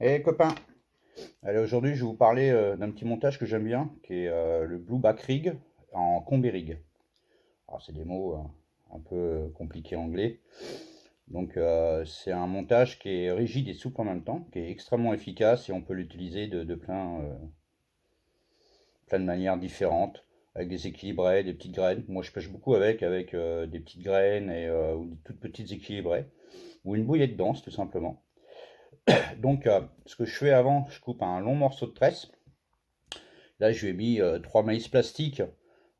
Eh copains, allez aujourd'hui je vais vous parler d'un petit montage que j'aime bien, qui est le Blue Back Rig en combi rig. Alors c'est des mots un peu compliqués en anglais. Donc c'est un montage qui est rigide et souple en même temps, qui est extrêmement efficace et on peut l'utiliser de plein de manières différentes, avec des équilibrés, des petites graines. Moi je pêche beaucoup avec des petites graines ou des toutes petites équilibrées, ou une bouillette dense tout simplement. Donc ce que je fais avant, je coupe un long morceau de tresse. Là, je lui ai mis 3 maïs plastiques,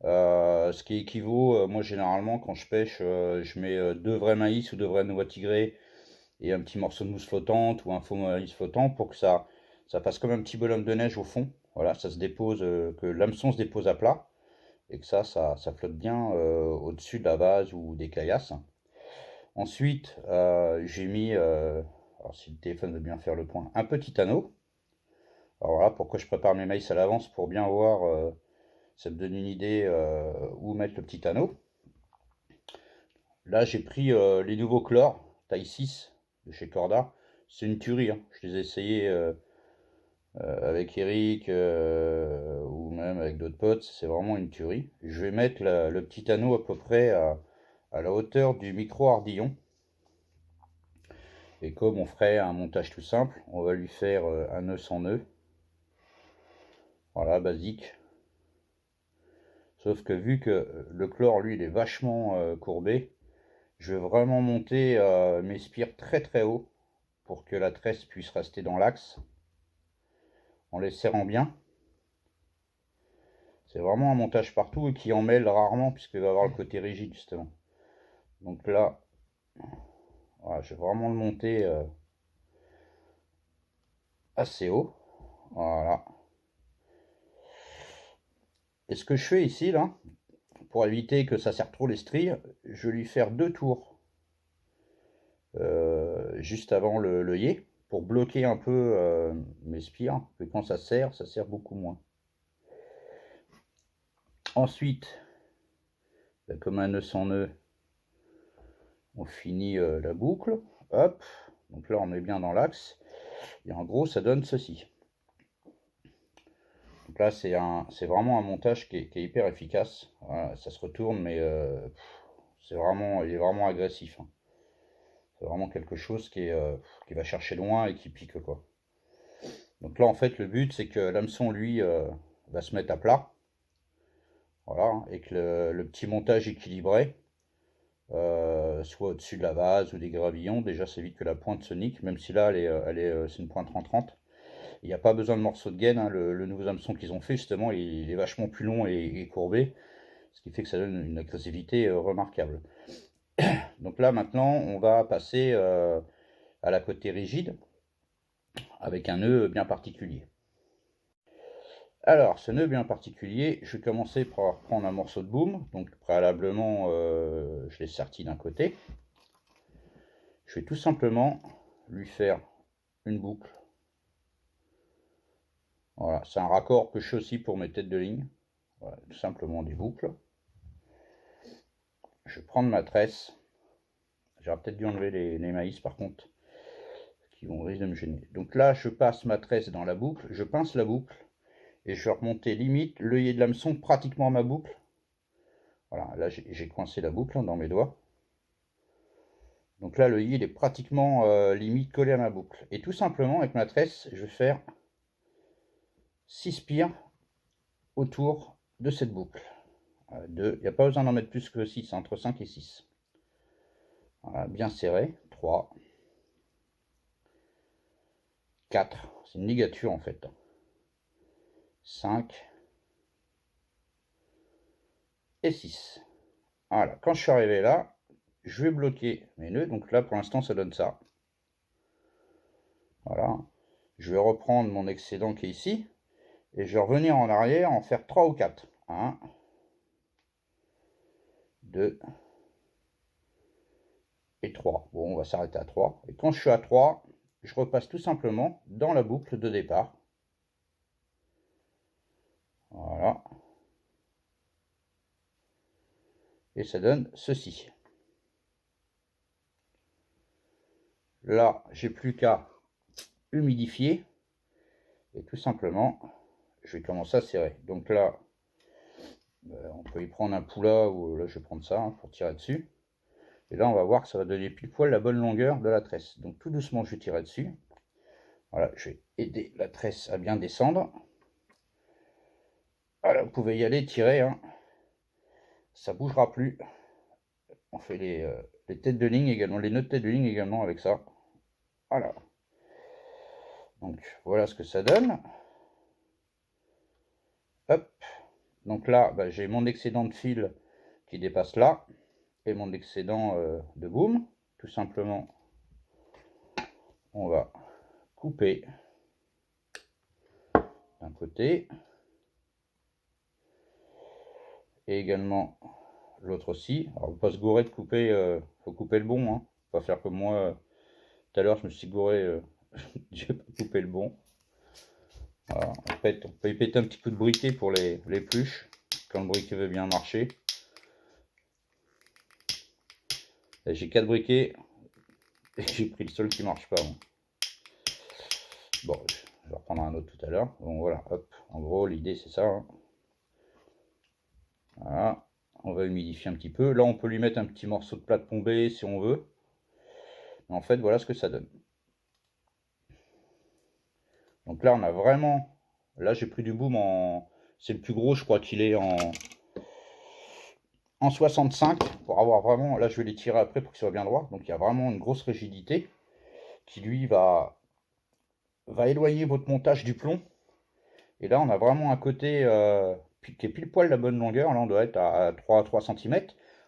ce qui équivaut, moi généralement quand je pêche, je mets 2 vrais maïs ou 2 vrais noix tigrés et un petit morceau de mousse flottante ou un faux maïs flottant pour que ça fasse comme un petit bonhomme de neige au fond. Voilà, ça se dépose, que l'hameçon se dépose à plat et que ça flotte bien au-dessus de la vase ou des caillasses. Ensuite, j'ai mis, alors si le téléphone veut bien faire le point, un petit anneau. Alors voilà, pourquoi je prépare mes maïs à l'avance pour bien voir. Ça me donne une idée où mettre le petit anneau. Là, j'ai pris les nouveaux chlores, taille 6 de chez Corda. C'est une tuerie, hein. Je les ai essayés avec Eric ou même avec d'autres potes. C'est vraiment une tuerie. Je vais mettre le petit anneau à peu près à la hauteur du micro ardillon. Et comme on ferait un montage tout simple, on va lui faire un nœud sans nœud. Voilà, basique. Sauf que vu que le chlore, lui, il est vachement courbé, je vais vraiment monter mes spires très très haut pour que la tresse puisse rester dans l'axe en les serrant bien. C'est vraiment un montage partout et qui en mêle rarement puisqu'il va avoir le côté rigide justement. Donc là, voilà, je vais vraiment le monter assez haut. Voilà. Et ce que je fais ici, là, pour éviter que ça serre trop les stries, je vais lui faire 2 tours juste avant le yé pour bloquer un peu mes spires, que quand ça serre beaucoup moins. Ensuite, comme un nœud sans nœud, on finit la boucle. Hop, donc là on est bien dans l'axe. Et en gros, ça donne ceci. Donc là, c'est vraiment un montage qui est hyper efficace. Voilà, ça se retourne, mais il est vraiment agressif, hein. C'est vraiment quelque chose qui va chercher loin et qui pique, quoi. Donc là, en fait, le but, c'est que l'hameçon, lui, va se mettre à plat. Voilà, et que le petit montage équilibré soit au-dessus de la vase ou des gravillons. Déjà, ça évite que la pointe se nique, même si là, c'est une pointe rentrante. Il n'y a pas besoin de morceaux de gaine, hein. Le nouveau hameçon qu'ils ont fait, justement, il est vachement plus long et courbé, ce qui fait que ça donne une agressivité remarquable. Donc là, maintenant, on va passer à la côté rigide, avec un nœud bien particulier. Alors, ce nœud bien particulier, je vais commencer par prendre un morceau de boum. Donc, préalablement, je l'ai serti d'un côté. Je vais tout simplement lui faire une boucle. Voilà, c'est un raccord que je fais aussi pour mes têtes de ligne. Voilà, tout simplement des boucles. Je vais prendre ma tresse. J'aurais peut-être dû enlever les maïs par contre, qui vont risquer de me gêner. Donc là, je passe ma tresse dans la boucle, je pince la boucle, et je vais remonter limite l'œillet de l'hameçon pratiquement à ma boucle. Voilà, là j'ai coincé la boucle, hein, dans mes doigts. Donc là, l'œillet il est pratiquement limite collé à ma boucle. Et tout simplement, avec ma tresse, je vais faire 6 spires autour de cette boucle. Il n'y a pas besoin d'en mettre plus que 6, entre 5 et 6. Voilà, bien serré. 3, 4, c'est une ligature en fait. 5 et 6. Voilà, quand je suis arrivé là, je vais bloquer mes nœuds. Donc là, pour l'instant, ça donne ça. Voilà. Je vais reprendre mon excédent qui est ici. Et je vais revenir en arrière, en faire 3 ou 4. 1, 2 et 3. Bon, on va s'arrêter à 3. Et quand je suis à 3, je repasse tout simplement dans la boucle de départ. Voilà. Et ça donne ceci. Là, j'ai plus qu'à humidifier. Et tout simplement, je vais commencer à serrer. Donc là, on peut y prendre un poulat, ou là je vais prendre ça hein, pour tirer dessus. Et là, on va voir que ça va donner pile poil la bonne longueur de la tresse. Donc tout doucement, je vais tirer dessus. Voilà, je vais aider la tresse à bien descendre. Voilà, vous pouvez y aller, tirer. Hein. Ça bougera plus. On fait les têtes de ligne également, les nœuds de tête de ligne également avec ça. Voilà. Donc voilà ce que ça donne. Hop. Donc là, bah, j'ai mon excédent de fil qui dépasse là. Et mon excédent de boom. Tout simplement, on va couper d'un côté. Et également l'autre aussi. Alors, faut pas se gourer de couper, faut couper le bon. Hein. Faut pas faire comme moi. Tout à l'heure, je me suis gouré, j'ai pas coupé le bon. Voilà. En fait, on peut y péter un petit coup de briquet pour les pluches, quand le briquet veut bien marcher. J'ai 4 briquets et j'ai pris le seul qui marche pas. Bon, je vais reprendre un autre tout à l'heure. Bon, voilà, hop. En gros, l'idée c'est ça. Hein. Voilà. On va humidifier un petit peu. Là, on peut lui mettre un petit morceau de plate bombé si on veut. Mais en fait, voilà ce que ça donne. Donc là, on a vraiment... Là, j'ai pris du boom en... C'est le plus gros, je crois qu'il est en 65. Pour avoir vraiment... Là, je vais les tirer après pour qu'il soit bien droit. Donc, il y a vraiment une grosse rigidité qui, lui, va éloigner votre montage du plomb. Et là, on a vraiment un côté qui est pile poil la bonne longueur. Là, on doit être à 3 cm.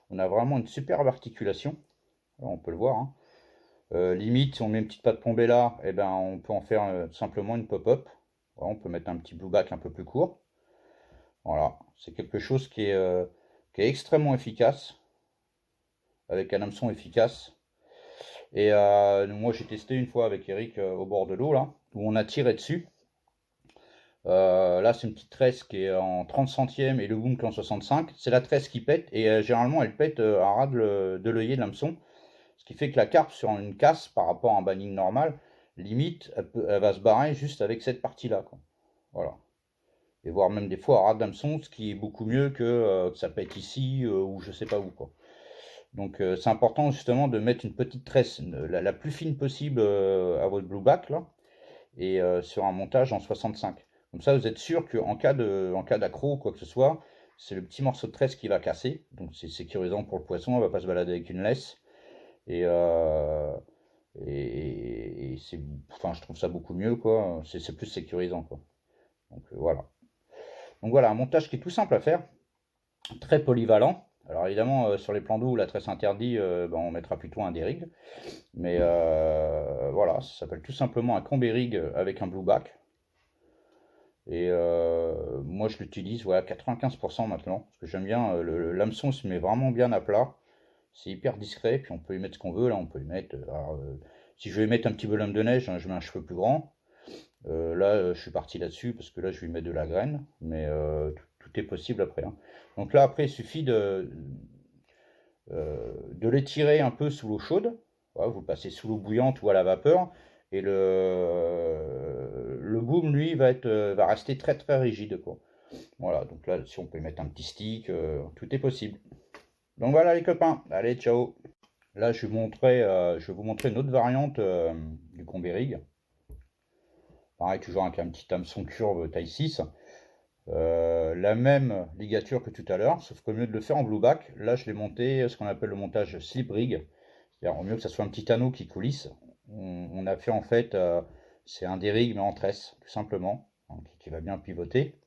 On a vraiment une superbe articulation. Là, on peut le voir. Hein. Limite, si on met une petite patte plombée là, eh ben, on peut en faire simplement une pop-up. Voilà, on peut mettre un petit blue back un peu plus court. Voilà, c'est quelque chose qui est extrêmement efficace, avec un hameçon efficace. Et moi, j'ai testé une fois avec Eric au bord de l'eau, là, où on a tiré dessus. Là, c'est une petite tresse qui est en 30 centièmes et le boom qui est en 65. C'est la tresse qui pète, et généralement, elle pète à ras de l'œillet de l'hameçon. Ce qui fait que la carpe sur une casse par rapport à un banning normal, limite, elle va se barrer juste avec cette partie-là. Voilà. Et voire même des fois à ras d'hameçon, ce qui est beaucoup mieux que ça pète ici ou je sais pas où. Quoi. Donc c'est important justement de mettre une petite tresse la plus fine possible à votre blue back là, et sur un montage en 65. Comme ça vous êtes sûr qu'en cas d'accro ou quoi que ce soit, c'est le petit morceau de tresse qui va casser. Donc c'est sécurisant pour le poisson, on va pas se balader avec une laisse. Et c'est, enfin, je trouve ça beaucoup mieux, quoi. C'est plus sécurisant, quoi. Donc voilà. Donc voilà, un montage qui est tout simple à faire, très polyvalent. Alors évidemment, sur les plans d'eau où la tresse interdit, ben, on mettra plutôt un dérigue. Mais voilà, ça s'appelle tout simplement un combérig avec un blue back. Et moi je l'utilise voilà, 95% maintenant, parce que j'aime bien, l'hameçon se met vraiment bien à plat. C'est hyper discret, puis on peut y mettre ce qu'on veut. Là, on peut y mettre. Alors, si je vais y mettre un petit bonhomme de neige, hein, je mets un cheveu plus grand. Là, je suis parti là-dessus parce que là, je vais y mettre de la graine. Mais tout est possible après. Hein. Donc là, après, il suffit de l'étirer un peu sous l'eau chaude. Voilà, vous passez sous l'eau bouillante ou à la vapeur. Et le boom, lui, va rester très très rigide. Quoi. Voilà, donc là, si on peut y mettre un petit stick, tout est possible. Donc voilà les copains, allez, ciao. Là, je vais vous montrer une autre variante du combérig. Pareil, toujours avec un petit hameçon curve taille 6. La même ligature que tout à l'heure, sauf qu'au lieu de le faire en blue back, là, je l'ai monté ce qu'on appelle le montage slip rig. C'est-à-dire, au mieux que ça soit un petit anneau qui coulisse, on a fait en fait, c'est un dérigue mais en tresse, tout simplement, hein, qui va bien pivoter,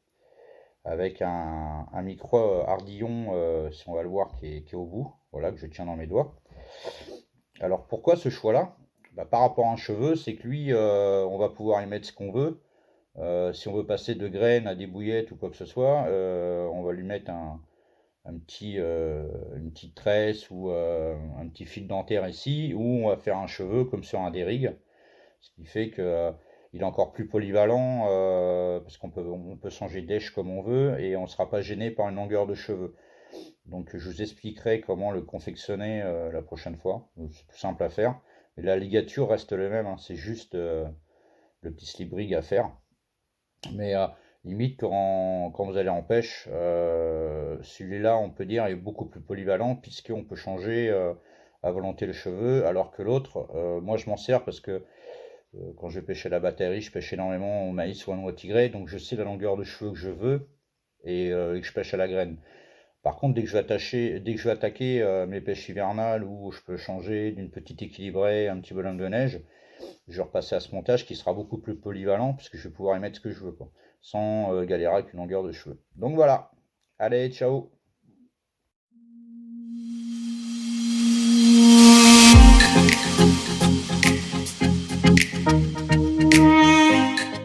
avec un micro hardillon, si on va le voir, qui est au bout, voilà, que je tiens dans mes doigts. Alors pourquoi ce choix-là? Bah, par rapport à un cheveu, c'est que lui, on va pouvoir y mettre ce qu'on veut. Si on veut passer de graines à des bouillettes ou quoi que ce soit, on va lui mettre une petite tresse ou un petit fil dentaire ici, ou on va faire un cheveu comme sur un dérigue. Ce qui fait que il est encore plus polyvalent parce on peut changer d'èche comme on veut et on ne sera pas gêné par une longueur de cheveux. Donc je vous expliquerai comment le confectionner la prochaine fois. C'est tout simple à faire. Mais la ligature reste la même, hein. C'est juste le petit slip rig à faire. Mais limite, quand vous allez en pêche, celui-là, on peut dire, est beaucoup plus polyvalent puisqu'on peut changer à volonté les cheveux, alors que l'autre, moi je m'en sers parce que quand je pêchais la batterie, je pêche énormément au maïs ou à noix tigrée, donc je sais la longueur de cheveux que je veux et que je pêche à la graine. Par contre, dès que je vais attaquer mes pêches hivernales où je peux changer d'une petite équilibrée à un petit bonhomme de neige, je vais repasser à ce montage qui sera beaucoup plus polyvalent puisque je vais pouvoir y mettre ce que je veux, quoi, sans galérer avec une longueur de cheveux. Donc voilà. Allez, ciao!